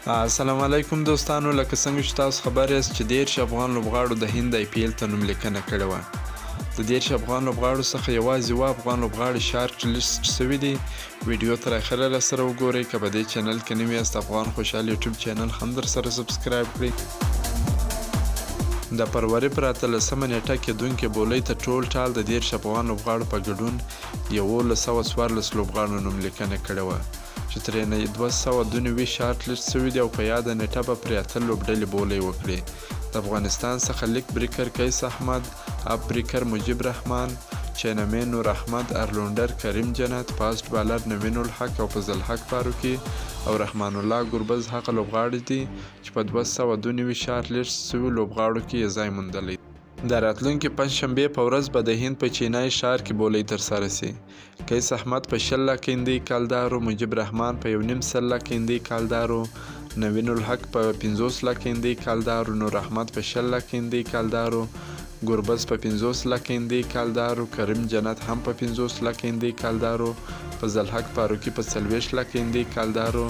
السلام علیکم دوستانو، لکه څنګه چې تاسو خبر یاست چې 13 افغان لوبغاړو د هند IPL ته نوملیکنه کړې وه. د 13 افغان لوبغاړو څخه یوازې 7 افغان لوبغاړي شارټ لیست شوي دي. ویډیو تر اخره راسره وګورئ. که په دې چینل کې نوي یاست، افغان خوشحال یوټیوب چینل هم درسره سبسکرایب کړئ. د فروری پر 18مه نیټه کېدونکې بولۍ ته ټول ټال د 13 افغان لوبغاړو په ګډون 1114 لوبغاړو نوملیکنه کړې وه چې ترېنه 292 شارټ لیست شوي دي او په یاده نیټه به پرې 8 لوبډلې بولۍ وکړي. د افغانستان څخه لیګ بریکر قیس احمد، اپ بریکر مجیب رحمان، چینمین نور احمد، ارلونډر کریم جنت، فاسټ بالر نوین الحق او فضل حق فاروقي او رحمان الله ګربز هغه لوبغاړي دي چې په 292 شارټ لیست شوي لوبغاړو کې یې ځای موندلی. د راتلونکي پنجشنبې په ورځ به د هند په چینای ښار کې بولۍ ترسره سي. قیس احمد په 60 لکه هندۍ کالدارو، مجیب رحمان په 1.5 لکه هندۍ کالدارو، نوین الحق په 50 لکه هندۍ کالدارو، نور احمد په 60 لکه هندۍ کالدارو، ګربز په 50 لکه هندۍ کالدارو، کریم جنت هم په 50 لکه هندۍ کالدارو، فضل حق فاروقي په 40 لکه هندۍ کالدارو.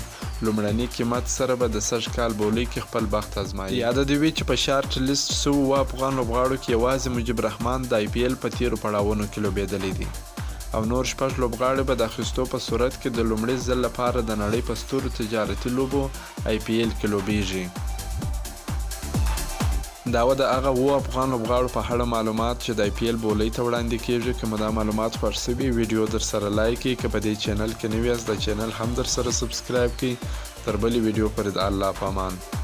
لومړني قیمت سره به د سږ کال بولۍ کې خپل بخت ازمایي. یاده دې وي چې په شارټ لیست شوو 7 افغان لوبغاړو کې یوازې مجیب رحمان د IPL په تیرو پړاوونو کې لوبېدلی دی او نور 6 لوبغاړي به د اخیستو په صورت کې د لومړي ځل لپاره د نړۍ په سترو تجارتي لوبو IPL کې لوبېږي. دا و د هغه 7 افغان لوبغاړو په اړه معلومات چې د IPL بولۍ ته وړاندې کیږي. که مو دا معلومات خوښ شوي، ویډیو درسره لایک کړئ. که په دې چینل کې نوي یاست، د چینل هم درسره سبسکرایب کړئ. تر بلې ویډیو پورې د الله په امان.